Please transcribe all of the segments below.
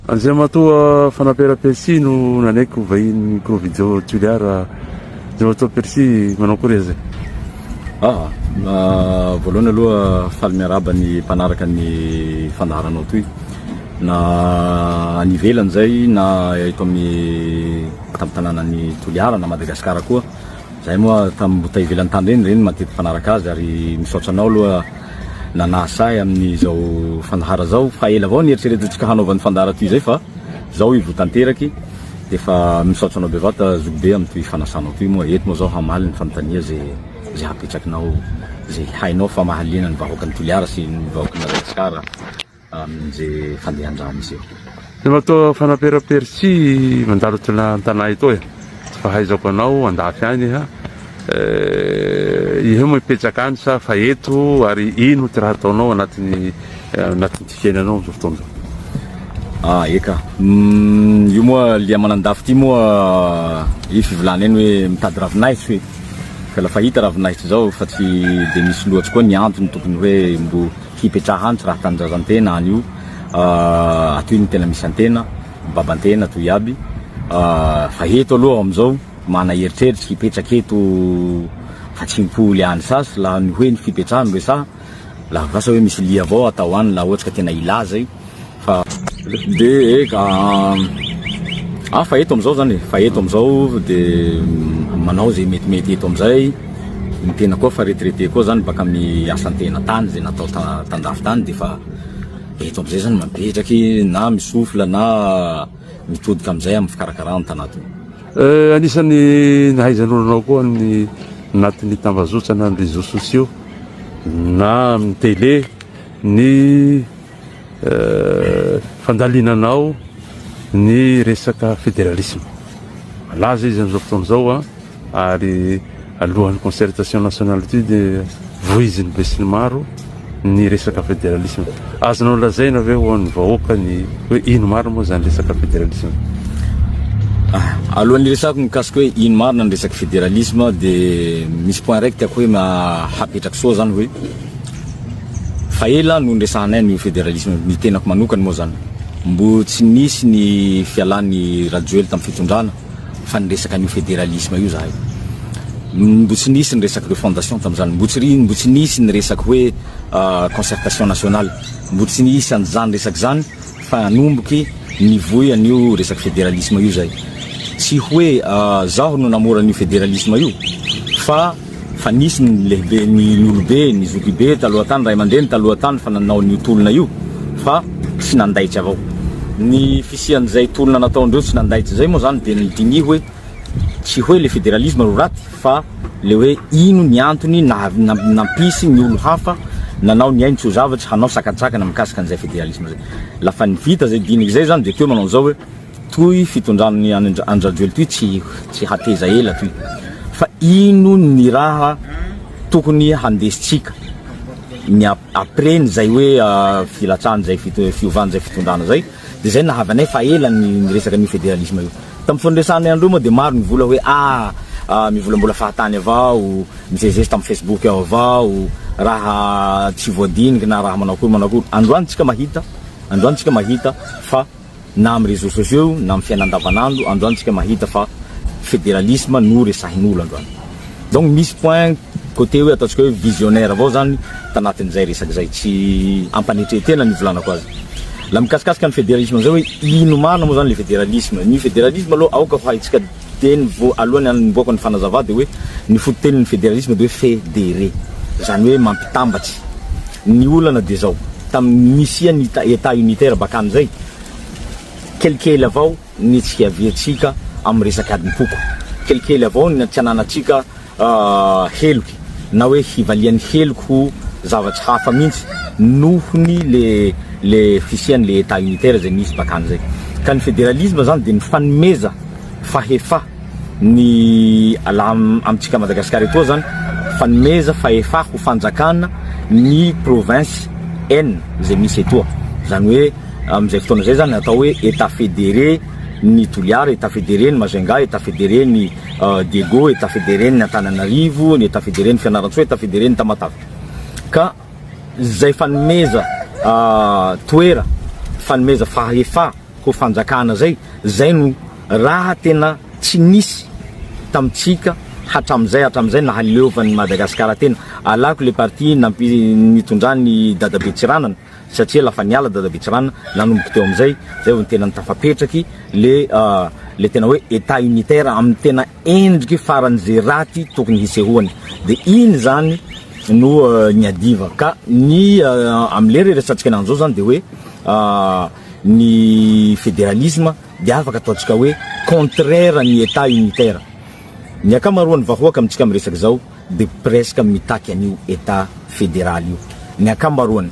Anzay matoa fanampera-Persi no nanaiky vahiny micro vidéo Tuliara zay matoa Persi manao akory zay. Voalohany aloha faly miaraba ny mpanaraka ny fandaharanao toy na any ivelany zay na eto amin'ny tanànan'ny Toliara na Madagasikara koa. Zay moa tamin'ny ta ivelany tany reny matetiky mpanaraka azy ary misaotra anao aloha nanasay amin'izao fandahara zao fa ela avao nieritreretintsika hanaovan'ny fandahara toy zay fa zao ivo tanteraky de fa misaotra anao bevata zobe amin'ny toy fanasanao toy moa eto moa zao hamaly ny fanontania zay hapetrakinao zay hainao fa mahaliana ny vahoakan'ny Toliara sy ny vahoakan'ny Madagasikara amin'izay fandehan-draha misy eo. Zay matoa fanampera-Persi mandalo tanà ito e fa haizako anao andafy any ha ihe mipetraka any sa fa eto ary ino ty raha ataonao anatin'ny ty fiainanao am'izao fotoana zao? Eka io moa lia manandafy ty moa i fivolana eny hoe mitady ravinahitsy hoe ka lafa hita ravinahitsy zao fa tsy de misy loatsy koa ny antony tokony hoe mbo hipetraha any tsy raha tanindrazan-tena any io atoy ny tena misy antena babantena toy aby fa eto aloha amizao mana eritreritry hipetraky eto fa tsy mpoly any sasy laha ny hoe ny fipetrahany hoe sa laha vasa hoe misy lia avao atao any laha ohatsy ka tena ilà zay fa de eka fa eto amizao zany fa eto amizao de manao zay metimety eto amizay ny tena koa fa retraité koa zany baka amin'ny asantena tany zay natao tandafy tany de fa eto amizay zany mapetraky na misofla na mitodika amizay amin'ny fikarakarana tanaty. Anisan'ny nahaizan'olonao koa ny anatin'ny tambazotra na ny réseaux sociaux na amin'ny télé ny fandalinanao ny resaka fédéralisme. Malaza izy am'izao fotoana zao ary alohan'ny concertation nationale ty de voiziny be sy ny maro ny resaka fédéralisme. Azonao lazaina ve ho an'ny vahoaka ny hoe ino maro moa zany resaka fédéralisme? Alohan'ny resako mikasiky hoe ino marina ny resaky fédéralisme de misy point raiky tiako hoe hapetraky soa zany hoe fa ela no nresahanay ny fédéralisme ny tenako manokany moa zany mbo tsy nisy ny fialan'ny Rajoely tamin'ny fitondrana fa ny resaka ny fédéralisme io zahay mbo tsy nisy ny resaky refondation tamin'izany mbo tsy nisy ny resaky hoe concertation nationale mbo tsy nisy an'izany resaky zany fa anomboky nivoy an'io resaky fédéralisme io zay tsy hoe zaho no namora an'io fédéralisme io fa nisy ny lehibe ny olobe ny zokibe taloha tany ray aman-dreny taloha tany fa nanao ny tolona io fa tsy nandaitsy avao ny fisian'izay tolona nataondreo tsy nandaitsy zay moa zany de nidiny hoe tsy hoe le fédéralisme ro raty fa le hoe ino ny antony nampisy ny olo hafa nanao ny ainy tsy ho zavatsy hanao sakatsakana mikasika an'izay fédéralisme zay lafa ny vita zay diniky zay zany de teo manao zao hoe toy fitondran'ny Rajoely toy tsy hateza ela toy fa ino ny raha tokony handesitsika ny après zay hoe filatsahany zay fiovany zay fitondrana zay de zay nahavanay fa ela ny resaka ny fédéralisme io tamin'ny fandresanay andreo moa de maro mivola hoe mivolambola fahatany avao mizezesy tamin'ny Facebook ao avao raha tsy voadiniky na raha manakory androany tsika mahita fa na amin'ny réseaux sociaux na amin'ny fiainana andavanandro androany tsika mahita fa fédéralisme no resahin'olo androany donc misy point côté hoe ataontsika hoe visionnaire avao zany tanatin'izay resaky zay tsy ampanetretena ny volanako azy la mikasikasika ny fédéralisme zay hoe ino marina moa zany le fédéralisme ny fédéralisme aloha aoka fa haitsika teny alohany anomboaka ny fanazava de hoe ny fototenin'ny fédéralisme de hoe fédéré zany hoe mampitambatsy ny olana de zao tamin'ny misia ny état unitaire bakany zay kelikely avao ny tsy hiaviatsika amin'ny resaky adim-poko kelikely avao ny tsy ananatsika heloky na hoe hivalian'ny heloky ho zavatsy hafa mihitsy nohony le fisiany le état unitaire zay misy bakany zay ka ny fédéralisme zany de ny fanomeza fahefa ny amitsika Madagasikara etoa zany fanomeza fahefa ho fanjakana ny province N zay misy etoa zany hoe am'izay fotoana zay zany atao hoe état fédéré ny Toliara, état fédéré ny Majunga, état fédéré ny Diego, état fédéré ny Antananarivo, ny état fédéré ny Fianarantsoa, état fédéré ny Tamatave. Ka zay fanomeza toera fanomeza fahefa ho fanjakana zay no raha tena tsy nisy tamitsika hatramizay nahaleovan'ny Madagasikara tena. Alako le parti nitondran'ny Dadabe Tsiranana satria lafa niala Dadabe Tsiranana nanomboka teo amizay zay vao tena nitafapetraky le tena hoe état unitaire amin'ny tena endriky faran'izay raty tokony hisehoany. De iny zany no niadiva ka ny am'le resatsika an'izao zany de hoe ny fédéralisme de afaka ataotsika hoe contraire ny état unitaire. Ny akamaroan'ny vahoaka amitsika miresaky zao de presque mitaky an'io état fédéral io. Ny akamaroany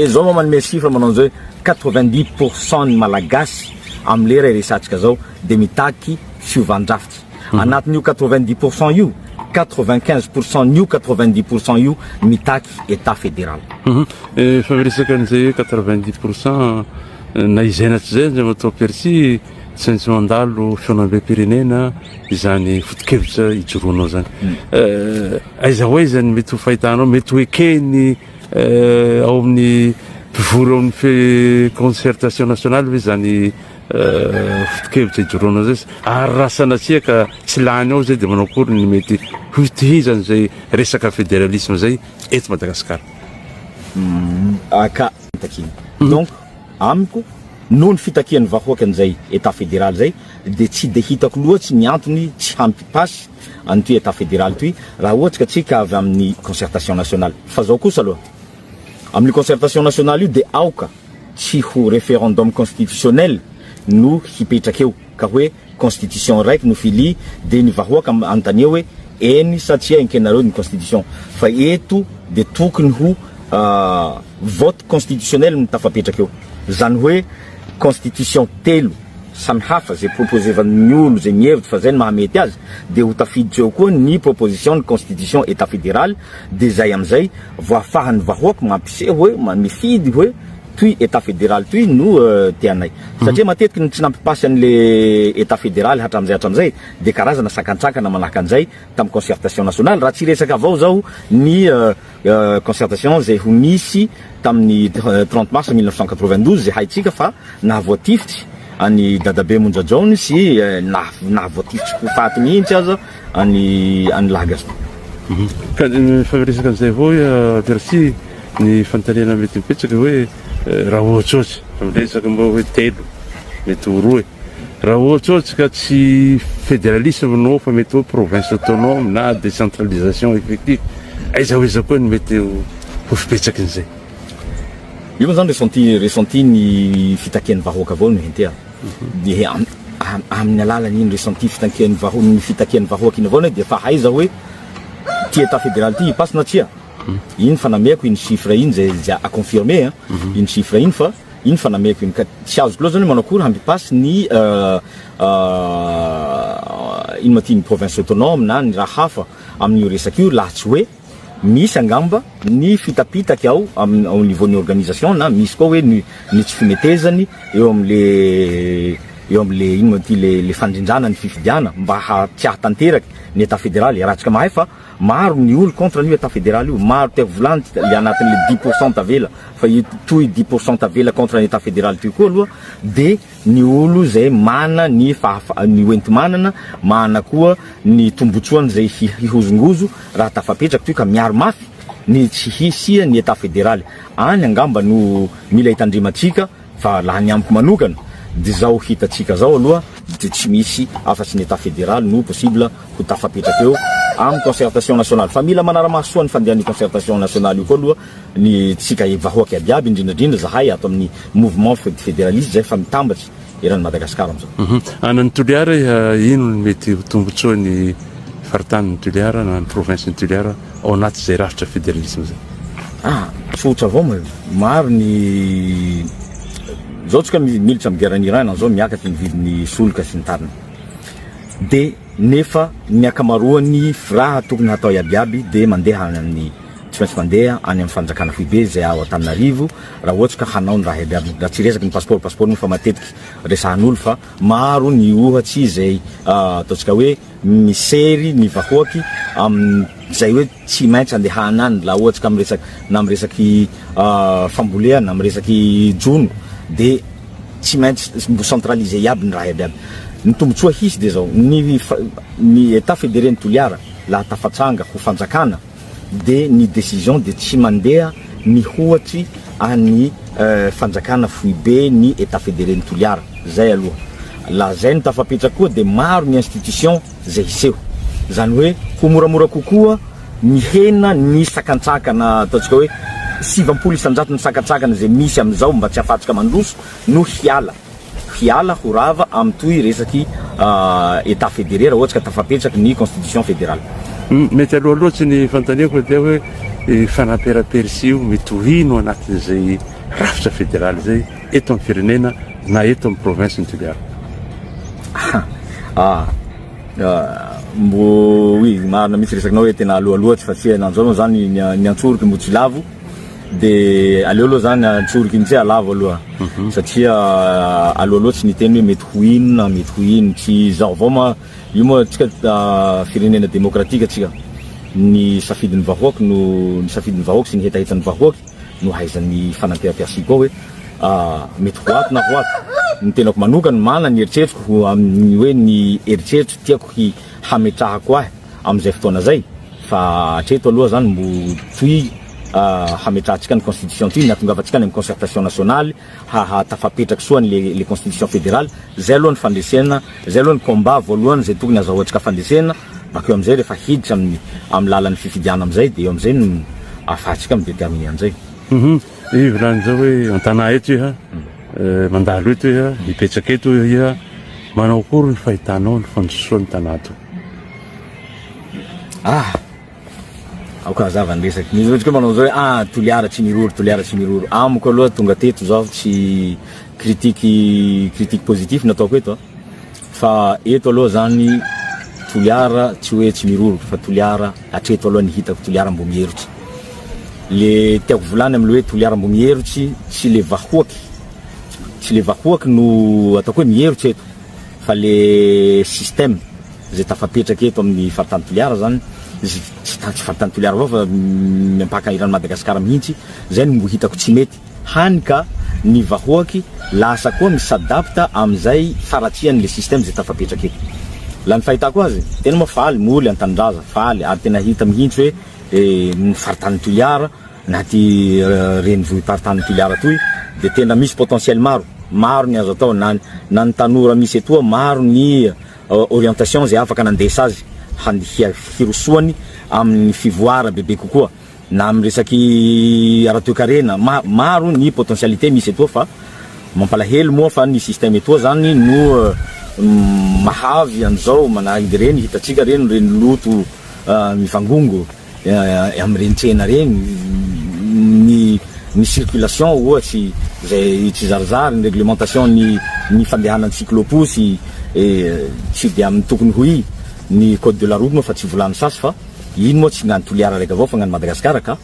zao manome chiffre manao zao 90% ny malagasy am'le resatsika zao de mitaky fiovandrafitra. Anatin'io 90% io 95% io 90% io mitaky état fédéral. Fa miresaka an'izay 90% na izaina tsy zay zay matao persi tsy mandalo fionam-be-pirenena izany foto-kevitra ijoroanao zany. Aiza hoe zany mety ho fahitanao mety hoe keny ao amin'ny mpivory ao amin'ny concertation nationale hoe zany foto-kevitra ijoroanao zay ary rasanatsia ka tsy lany ao zay de manao akory ny mety hitohizany zay resaka fédéralisme zay eto Madagasikara. Ka takiny. Donc amiko noho ny fitakian'ny vahoaka an'izay état fédéral zay de tsy de hitako loatsy ny antony tsy hampipasy an'ity état fédéral toy raha ohatsy ka tsika avy amin'ny concertation nationale. Fa zao kosa aloha amin'ny concertation nationale io de aoka tsy ho référendum constitutionnel no hipetraky eo ka hoe constitution raiky no fili de ny vahoaka anontania hoe eny satria enkenareo ny constitution fa eto de tokony ho vote constitutionnel no tafapetraky eo. Zany hoe constitution telo samy hafa zay proposevan'ny olo zay mihevitra fa zay ny mahamety azy de ho tafiditra eo koa ny proposition ny constitution état fédéral de zay amizay voafahan'ny vahoaka mampiseho hoe mifidy hoe toy état fédéral toy no tianay satria matetiky tsy nampipasy an'le état fédéral hatramizay de karazana sakantsakana manahaka an'izay tamin'ny concertation nationale raha tsy resaka avao zao ny concertation zay ho nisy tamin'ny 30 mars 1992 zay haitsika fa nahavoatifitsy any Dadabe Monjajony sy nahavoatifitsy ho faty mihitsy aza any Lahagaston. Ka fa resaka an'izay avao merci ny fantaniana mety mipetraka hoe raha ohatsy miresaka mba hoe telo mety ho roe raha ohatsy ka tsy fédéralisme no fa mety hoe province autonome na décentralisation effective aiza hoe koa ny mety ho fipetraky an'izay. Io moa zany ressenti ny fitakian'ny vahoaka avao no hentea de amin'ny alalan'iny ressenti ny fitakian'ny vahoaka iny avao de fa haiza hoe ty état fédéral ty ipasy na tsia iny fanameko iny chiffre iny zay a confirmer iny chiffre iny fa iny fanameko iny ka tsy azoko loa zany manao akory hampipasy ny ino maty ny province autonome na ny raha hafa amin'io resaka io laha tsy hoe misy angamba ny fitapitaky ao au niveau ny organisation na misy koa hoe ny tsy fimetezany eo am'le ino maty le fandrindrana ny fifidiana mba tsy hahatanteraky ny état fédéral ratsika mahay fa maro ny olo contre ny état fédéral io maro te volany le anatin'le 10% tavela fa toy 10% tavela contre ny état fédéral toy koa aloha de ny olo zay mana ny oenti-manana mana koa ny tombotsoany zay hihozongozo raha tafapetraky toy ka miaro mafy ny tsy hisia ny état fédéral any angamba no mila hitandrimatsika fa laha ny amiko manokana de zao hitatsika zao aloha de tsy misy afa-tsy ny état fédéral no possible ho tafapetraky eo amin'ny concertation nationale fa mila manara-masoa ny fandehan'ny concertation nationale io koa aloha ny tsika vahoaka abiaby indrindrandrindra zahay ato amin'ny mouvement fédéraliste zay fa mitambatsy eran'ny Madagasikara amizao. Anan'ny Toliara ino ny mety ho tombotsoa ny faritany Toliara na ny province ny Toliara ao anaty zay rafitra fédéralisme zay? Tsotra avao maro ny zao tsika militra amin'ny guerre en Iran zao miakaty ny vidin'ny solika sy ny tariny de nefa ny akamaroany raha tokony hatao iabiaby de mandeha amin'ny tsy maintsy mandeha any amin'ny fanjakana foibe zay ao Antananarivo raha ohatsy ka hanao ny raha iabiaby raha tsy resaky ny passeport no fa matetiky resahan'olo fa maro ny ohatsy zay ataotsika hoe misery ny vahoaky zay hoe tsy maintsy andehana any laha ohatsy ka miresaky fambolea na miresaky jono de tsy maintsy mbo centralisé iaby ny raha iaby iaby. Ny tombotsoa hisy de zao ny état fédéré ny Toliara laha tafatsanga ho fanjakana de ny décision de tsy mandeha mihoatry any fanjakana foibe ny état fédéré ny Toliara zay aloha. La zay ny tafapetraka koa de maro ny institution zay hiseho, zany hoe ho moramora kokoa ny hena ny sakantsakana ataontsika hoe 700 isanjato ny sakantsakana zay misy amizao mba tsy afatsika mandroso no hiala ho rava amitoy resaky état fédéré raha ohatsy ka tafapetraky ny constitution fédérale. Mety aloha loatsy ny fantaniako dia hoe fanampera-persio mitohino anatin'izay rafitra fédéral zay eto amin'ny firenena na eto amin'ny province ny Toliara. Mbo marina misy resakinao hoe tena aloaloatsy fa tsy hainan'izao moa zany ny antsoriky mbo tsy lavo de aleo aloha zany antsoriky iny tsy alavo aloha satria aloaloatsy ny teny hoe mety ho ino tsy zao avao ma io moa tsika firenena démocratique atsika ny safidin'ny vahoaky sy ny hetahetan'ny vahoaky no haizan'ny fanampera-persia koa hoe mety ho ato na ho ato. Ny tenako manokany mana ny eritreritro amin'ny hoe ny eritreritro tiako hametrahako ahy am'izay fotoana zay fa hatreto aloha zany mbo toy hametrahantsika ny constitution toy natongavantsika ny concertation nationale tafapetraky soa ny le constitution fédérale zay aloha ny fandresena zay aloha ny combat voalohany zay tokony azahoantsika fandresena bakeo am'izay rehefa hiditra amin'ny lalan'ny fifidiana am'izay de eo am'izay no afahantsika midéterminer an'izay. I volan'izao hoe an-tanà eto iha mandalo eto iha mipetraky eto iha manao akory ny fahitanao ny fandrosoa ny tanà to? Aoka zava ny resaky misy ohatsy koa manao zao hoe Toliara tsy miroro amiko aloha tonga teto zao tsy critique positif nataoko eto fa eto aloha zany Toliara tsy hoe tsy miroro fa Toliara hatreto aloha ny hitako Toliara mbo mierotsy. Le tiako volany am'le hoe Toliara mbo mierotsy tsy le vahoaky no ataoko hoe mierotsy eto fa le système zay tafapetraky eto amin'ny faritany Toliara zany tsy faritany Toliara avao fa miampaka iran'ny Madagasikara mihitsy zay no mbo hitako tsy mety hany ka ny vahoaky lasa koa misadapta am'izay faratsian'le système zay tafapetraky eto. La ny fahitako azy tena moa faly moly an-tanindraza faly ary tena hita mihitsy hoe ny faritany Toliara na ty renivohim-paritany Toliara toy de tena misy potentiel maro ny azo atao na ny tanora misy etoa maro ny orientation zay afaka nandesa azy hirosoany amin'ny fivoara bebe kokoa na amin'ny resaky ara-toekarena maro ny potentialité misy etoa fa mampalahelo moa fa ny système etoa zany no mahavy an'izao manahaky reny hitatsika reny loto mivangongo amin'ny renitsena reny ny circulation ohatsy zay tsy zarizary ny réglementation ny fandehanan'ny cycloposy tsy de amin'ny tokony hoy ny code de la route moa fa tsy volany sasy fa ino moa tsy gnany Toliara raiky avao fa gnany Madagasikara ka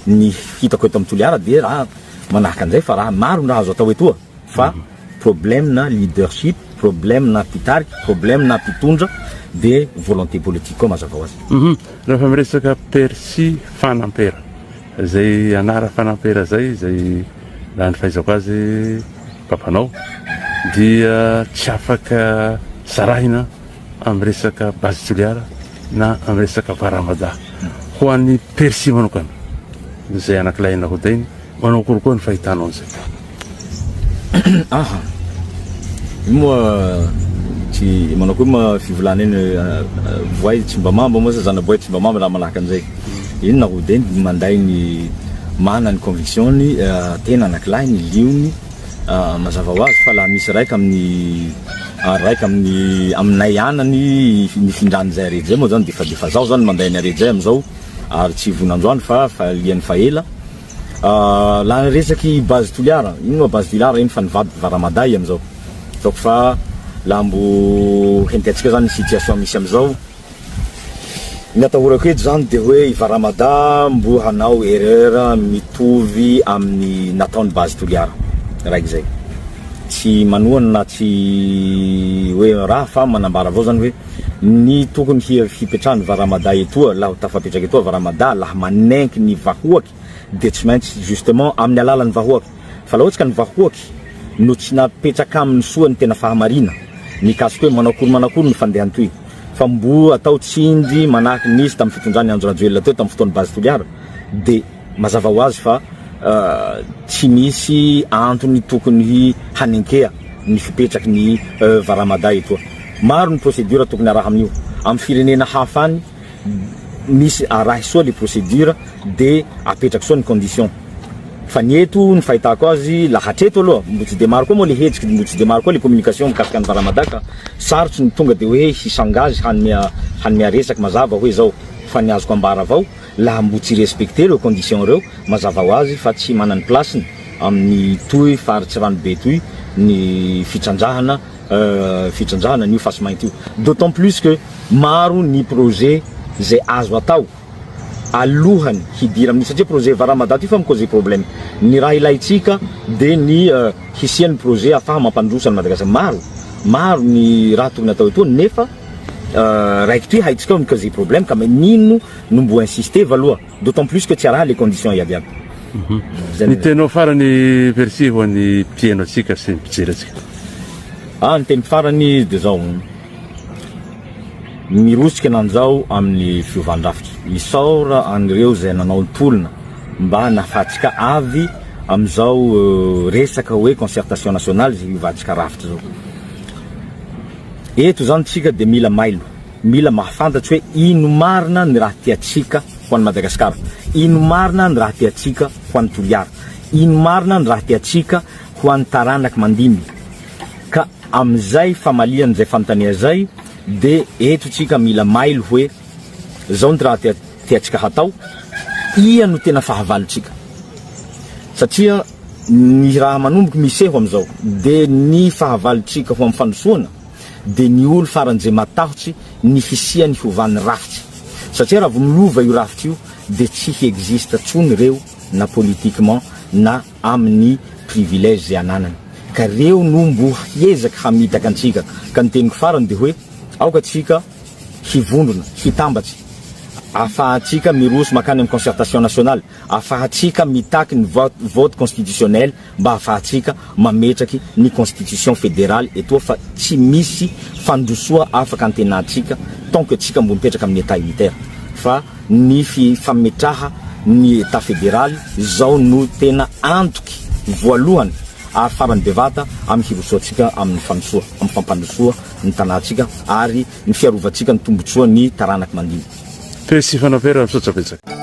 ny hitako eto amin'ny Toliara de raha manahaka an'izay fa raha maro ny raha azo atao etoa fa problème na leadership, problème na pitariky, problème na pitondra de volonté politique koa mazava ho azy. Rehefa miresaka Persia fanampera zay anara fanampera zay laha ny fahaizako azy papanao dia tsy afaka sarahina amin'ny resaka base Toliara na amin'ny resaka varamada ho an'ny Persia manokana zay anakilaina hodainy manao akory koa ny fahitanao an'izay? Moa tsy manao koa ma fivolana eny voay tsy mba mamba moa zanaboay tsy mba mamba raha malaka an'izay iny na hodainy manday ny mana ny conviction ny tena anakilahy ny liony mazava ho azy fa laha misy raiky amin'ny aminay anany ny findrany zay arety zay moa zany defa zao zany manday ny arety zay amizao ary tsy vonandroany fa lian'ny faela laha resaky base Toliara iny moa base Toliara iny fa nivady varamaday amizao donc fa laha mbo hentatsika zany situation misy amizao ny atahorako eto zany de hoe varamada mbo hanao erreur mitovy amin'ny nataony base Toliara raiky zay tsy manohana na tsy hoe raha fa manambara avao zany hoe ny tokony hipetrahany varamada etoa laha tafapetraky etoa varamada laha manenky ny vahoaky de tsy maintsy justement amin'ny alalan'ny vahoaky fa laha ohatsy ka ny vahoaky no tsy napetraka amin'ny soa ny tena fahamarina mikasika hoe manakory ny fandehan toy fa mbo atao tsindry manahaky nisy tamin'ny fitondrany Andro Rajoelina teo tamin'ny fotoan'ny base Toliara de mazava ho azy fa tsy misy antony tokony hanenkea ny fipetraky ny Varamada etoa. Maro ny procédure tokony araha amin'io amin'ny firenena hafa any misy arahy soa le procédure de apetraky soa ny condition fa ny eto ny fahitako azy lahatreto aloha mbo tsy de maro koa moa le hetsiky mbo tsy de maro koa le communication mikasika ny Varamada ka sarotsy ny tonga de hoe hisangazy hanome resaky mazava hoe zao fa ny azoko ambara avao laha mbo tsy respecter ireo condition reo mazava ho azy fa tsy manany placeny amin'ny toy faritsy ranobe toy ny fitrandrahana ny fasy mainty io d'autant plus que maro ny projet zay azo atao alohany hidira amin'ny satria projet Varamada io fa mikauser problème ny raha ilaitsika de ny hisian'ny projet afaha mampandrosa ny Madagasikara maro ny raha tokony atao eto nefa raiky toy haitsika mikauser problème ka nino no mbo insister valoha d'autant plus que tsy araha les conditions iabiaby. Ny tenao farany Persy ho any mpieno atsika sy mpijery atsika. Ny teny farany de zao mirotsika nanzao amin'ny fiovandrafitra isaora anireo zay nanao tolona mba nafatsika avy amizao resaka hoe concertation nationale zay iovantsika rafitra zao eto zany tsika de mila mailo mila mahafantatsy hoe ino marina ny raha tiatsika ho an'ny Madagasikara, ino marina ny raha tiatsika ho an'ny Toliara, ino marina ny raha tiatsika ho an'ny taranaky mandimby ka amizay famalian zay fanontania zay de eto tsika mila mailo hoe zao ny raha tiatsika hatao ia no tena fahavalitsika satria ny raha manomboky miseho amizao de ny fahavalitsika ho amin'ny fandrosoana de ny olo faran'izay matahotsy ny hisia ny fiovan'ny rafitsy satria raha vo milova io rafitsy io de tsy hiexiste tsony reo na politiquement na amin'ny privilège zay ananany ka reo no mbo hiezaky hamitaka antsika ka ny teniko farany de hoe aoka tsika hivondrona hitambatsy afahatsika mirosy makany amin'ny concertation nationale afahatsika mitaky ny vote constitutionnel mba afahatsika mametraky ny constitution fédérale etoa fa tsy misy fandrosoa afaka antenatsika tant que tsika mbo mipetraka amin'ny état unitaire fa ny fametraha ny état fédéral zao no tena antoky voalohany ary farany bevata amin'ny hirosoatsika amin'ny fandrosoa amin'ny fampandrosoa ny tanatsika ary ny fiarovantsika ny tombotsoa ny taranaky mandiny. Persy Fanapera misaotra betsaka.